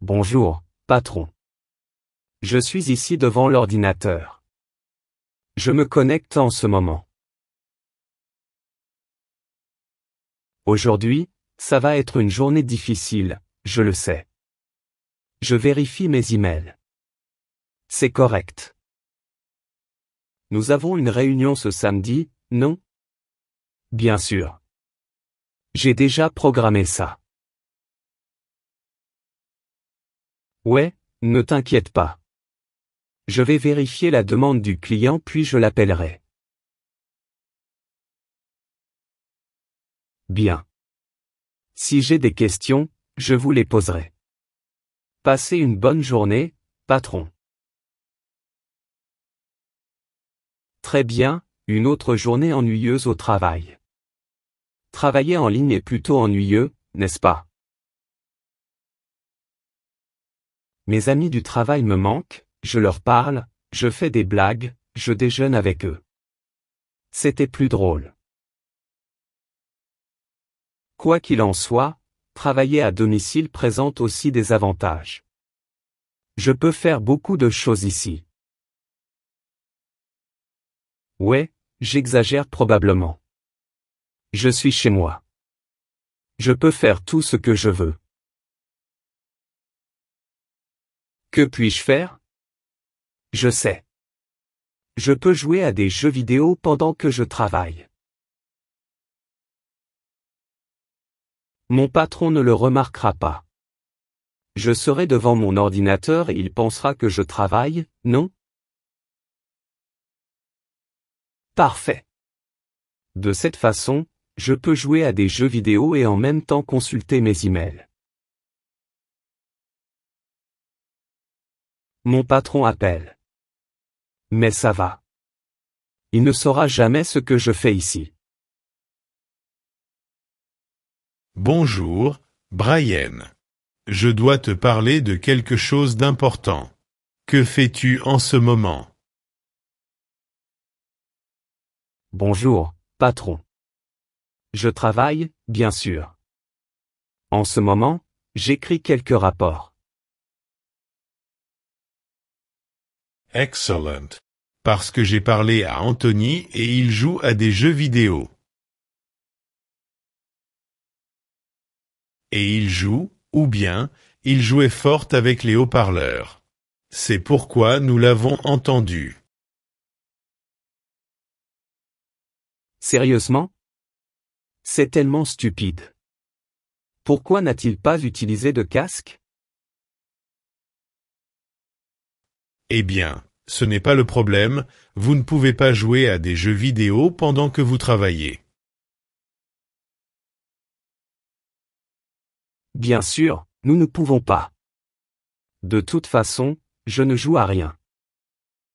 Bonjour, patron. Je suis ici devant l'ordinateur. Je me connecte en ce moment. Aujourd'hui, ça va être une journée difficile, je le sais. Je vérifie mes emails. C'est correct. Nous avons une réunion ce samedi, non? Bien sûr. J'ai déjà programmé ça. Ouais, ne t'inquiète pas. Je vais vérifier la demande du client puis je l'appellerai. Bien. Si j'ai des questions, je vous les poserai. Passez une bonne journée, patron. Très bien, une autre journée ennuyeuse au travail. Travailler en ligne est plutôt ennuyeux, n'est-ce pas? Mes amis du travail me manquent, je leur parle, je fais des blagues, je déjeune avec eux. C'était plus drôle. Quoi qu'il en soit, travailler à domicile présente aussi des avantages. Je peux faire beaucoup de choses ici. Ouais, j'exagère probablement. Je suis chez moi. Je peux faire tout ce que je veux. Que puis-je faire? Je sais. Je peux jouer à des jeux vidéo pendant que je travaille. Mon patron ne le remarquera pas. Je serai devant mon ordinateur et il pensera que je travaille, non? Parfait. De cette façon, je peux jouer à des jeux vidéo et en même temps consulter mes emails. Mon patron appelle. Mais ça va. Il ne saura jamais ce que je fais ici. Bonjour, Brian. Je dois te parler de quelque chose d'important. Que fais-tu en ce moment? Bonjour, patron. Je travaille, bien sûr. En ce moment, j'écris quelques rapports. Excellent. Parce que j'ai parlé à Anthony et il joue à des jeux vidéo. Et il joue, ou bien, il jouait fort avec les haut-parleurs. C'est pourquoi nous l'avons entendu. Sérieusement? C'est tellement stupide. Pourquoi n'a-t-il pas utilisé de casque? Eh bien, ce n'est pas le problème, vous ne pouvez pas jouer à des jeux vidéo pendant que vous travaillez. Bien sûr, nous ne pouvons pas. De toute façon, je ne joue à rien.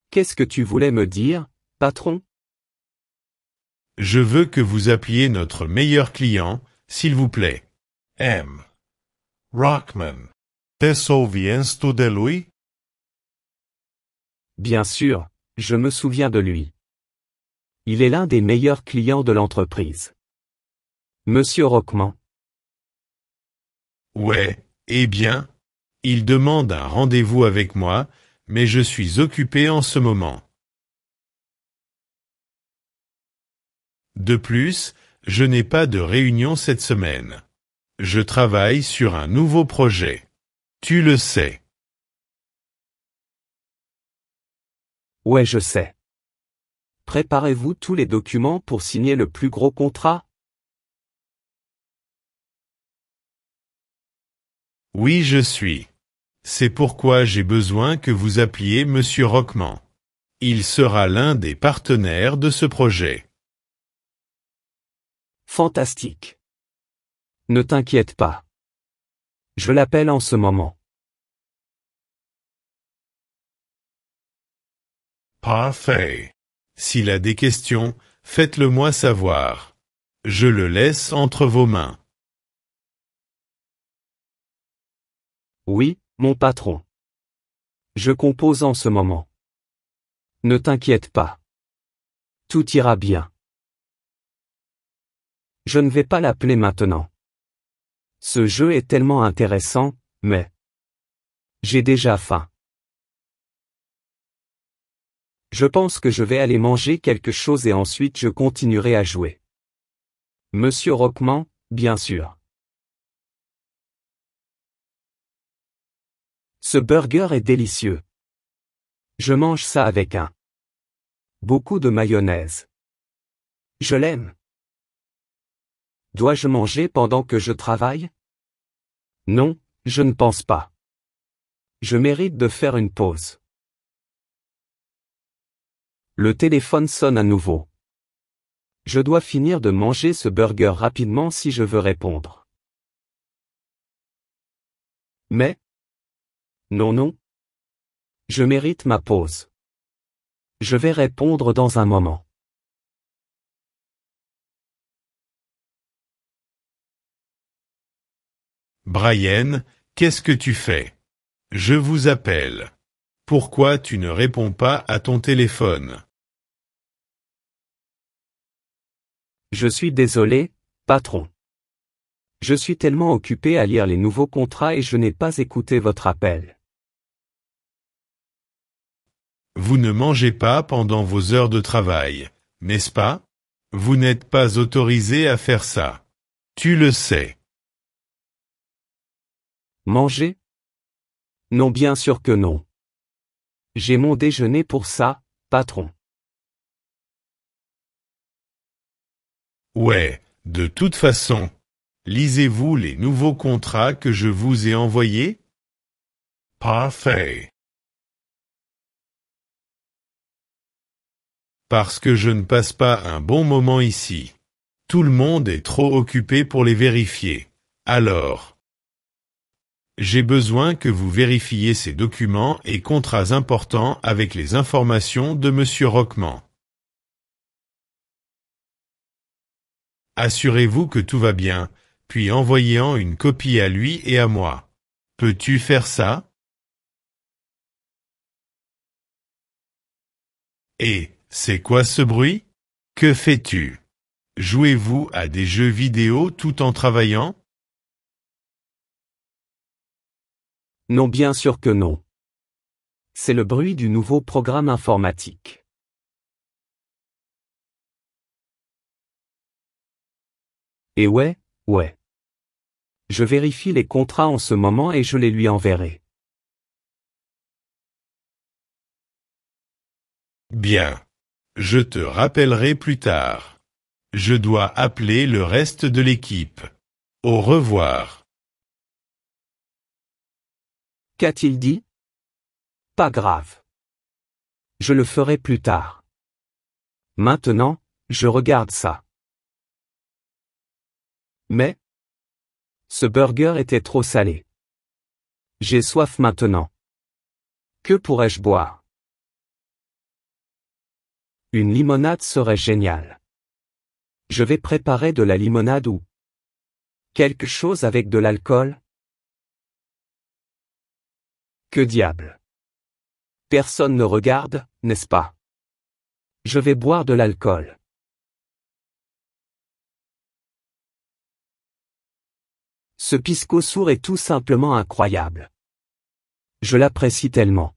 Qu'est-ce que tu voulais me dire, patron? Je veux que vous appeliez notre meilleur client, s'il vous plaît. M. Rockman. Te souviens-tu de lui? Bien sûr, je me souviens de lui. Il est l'un des meilleurs clients de l'entreprise. Monsieur Rockman. Ouais, eh bien, il demande un rendez-vous avec moi, mais je suis occupé en ce moment. De plus, je n'ai pas de réunion cette semaine. Je travaille sur un nouveau projet. Tu le sais. Ouais, je sais. Préparez-vous tous les documents pour signer le plus gros contrat? Oui, je suis. C'est pourquoi j'ai besoin que vous appeliez Monsieur Rockman. Il sera l'un des partenaires de ce projet. Fantastique. Ne t'inquiète pas. Je l'appelle en ce moment. Parfait. S'il a des questions, faites-le moi savoir. Je le laisse entre vos mains. Oui, mon patron. Je compose en ce moment. Ne t'inquiète pas. Tout ira bien. Je ne vais pas l'appeler maintenant. Ce jeu est tellement intéressant, mais... J'ai déjà faim. Je pense que je vais aller manger quelque chose et ensuite je continuerai à jouer. Monsieur Roquement, bien sûr. Ce burger est délicieux. Je mange ça avec beaucoup de mayonnaise. Je l'aime. Dois-je manger pendant que je travaille? Non, je ne pense pas. Je mérite de faire une pause. Le téléphone sonne à nouveau. Je dois finir de manger ce burger rapidement si je veux répondre. Mais? Non. Je mérite ma pause. Je vais répondre dans un moment. Brian, qu'est-ce que tu fais? Je vous appelle. Pourquoi tu ne réponds pas à ton téléphone? Je suis désolé, patron. Je suis tellement occupé à lire les nouveaux contrats et je n'ai pas écouté votre appel. Vous ne mangez pas pendant vos heures de travail, n'est-ce pas? Vous n'êtes pas autorisé à faire ça. Tu le sais. Manger? Non, bien sûr que non. J'ai mon déjeuner pour ça, patron. Ouais, de toute façon. Lisez-vous les nouveaux contrats que je vous ai envoyés? Parfait. Parce que je ne passe pas un bon moment ici. Tout le monde est trop occupé pour les vérifier. Alors, j'ai besoin que vous vérifiez ces documents et contrats importants avec les informations de Monsieur Roquement. Assurez-vous que tout va bien, puis envoyez-en une copie à lui et à moi. Peux-tu faire ça? Et, c'est quoi ce bruit? Que fais-tu? Jouez-vous à des jeux vidéo tout en travaillant? Non, bien sûr que non. C'est le bruit du nouveau programme informatique. Et ouais. Je vérifie les contrats en ce moment et je les lui enverrai. Bien. Je te rappellerai plus tard. Je dois appeler le reste de l'équipe. Au revoir. Qu'a-t-il dit? Pas grave. Je le ferai plus tard. Maintenant, je regarde ça. Mais? Ce burger était trop salé. J'ai soif maintenant. Que pourrais-je boire? Une limonade serait géniale. Je vais préparer de la limonade ou quelque chose avec de l'alcool? Que diable? Personne ne regarde, n'est-ce pas? Je vais boire de l'alcool. Ce pisco sourd est tout simplement incroyable. Je l'apprécie tellement.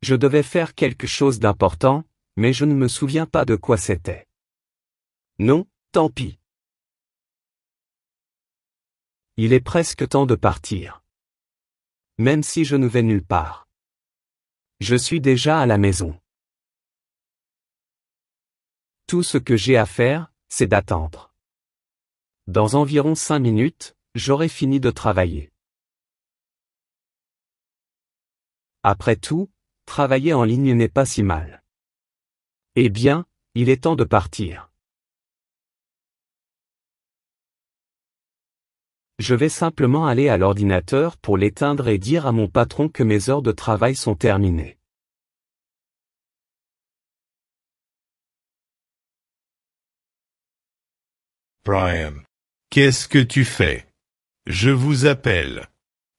Je devais faire quelque chose d'important, mais je ne me souviens pas de quoi c'était. Non, tant pis. Il est presque temps de partir. Même si je ne vais nulle part. Je suis déjà à la maison. Tout ce que j'ai à faire, c'est d'attendre. Dans environ 5 minutes, j'aurai fini de travailler. Après tout, travailler en ligne n'est pas si mal. Eh bien, il est temps de partir. Je vais simplement aller à l'ordinateur pour l'éteindre et dire à mon patron que mes heures de travail sont terminées. Brian, qu'est-ce que tu fais? Je vous appelle.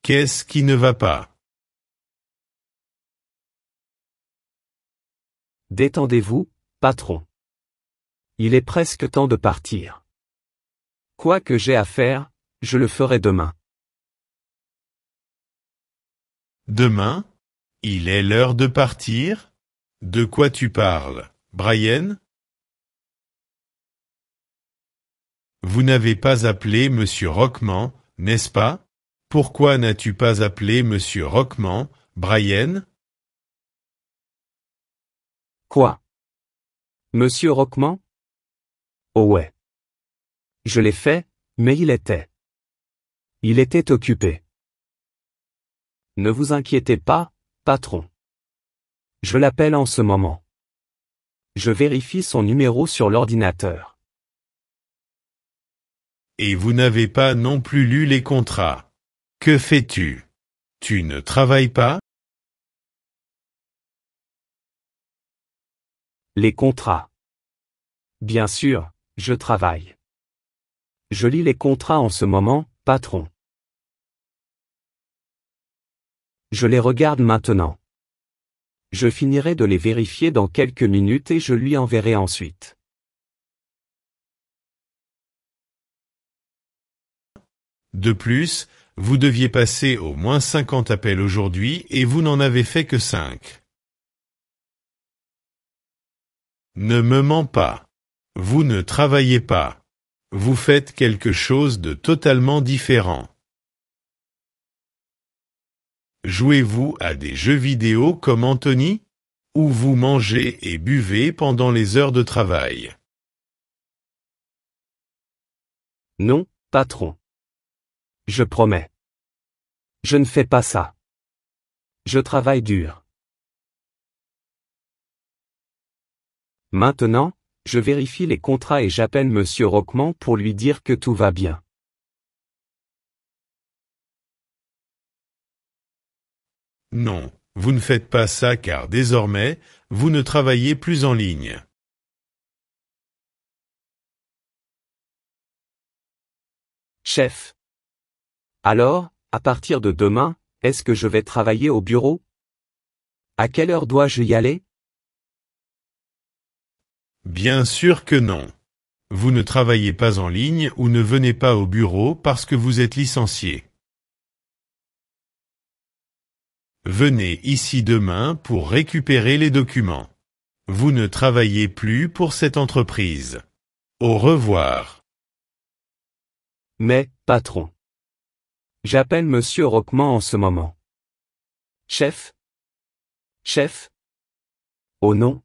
Qu'est-ce qui ne va pas? Détendez-vous, patron. Il est presque temps de partir. Quoi que j'ai à faire, je le ferai demain. Demain? Il est l'heure de partir? De quoi tu parles, Brian? Vous n'avez pas appelé Monsieur Roquement, n'est-ce pas? Pourquoi n'as-tu pas appelé Monsieur Roquement, Brian? Quoi? Monsieur Roquement? Oh ouais. Je l'ai fait, mais il était occupé. Ne vous inquiétez pas, patron. Je l'appelle en ce moment. Je vérifie son numéro sur l'ordinateur. Et vous n'avez pas non plus lu les contrats. Que fais-tu? Tu ne travailles pas? Les contrats. Bien sûr, je travaille. Je lis les contrats en ce moment, patron. Je les regarde maintenant. Je finirai de les vérifier dans quelques minutes et je lui enverrai ensuite. De plus, vous deviez passer au moins 50 appels aujourd'hui et vous n'en avez fait que 5. Ne me mens pas. Vous ne travaillez pas. Vous faites quelque chose de totalement différent. Jouez-vous à des jeux vidéo comme Anthony? Ou vous mangez et buvez pendant les heures de travail? Non, patron. Je promets. Je ne fais pas ça. Je travaille dur. Maintenant, je vérifie les contrats et j'appelle Monsieur Roquement pour lui dire que tout va bien. Non, vous ne faites pas ça car désormais, vous ne travaillez plus en ligne. Chef. Alors, à partir de demain, est-ce que je vais travailler au bureau? À quelle heure dois-je y aller? Bien sûr que non. Vous ne travaillez pas en ligne ou ne venez pas au bureau parce que vous êtes licencié. Venez ici demain pour récupérer les documents. Vous ne travaillez plus pour cette entreprise. Au revoir. Mais, patron. J'appelle Monsieur Roquement en ce moment. Chef? Chef? Oh non.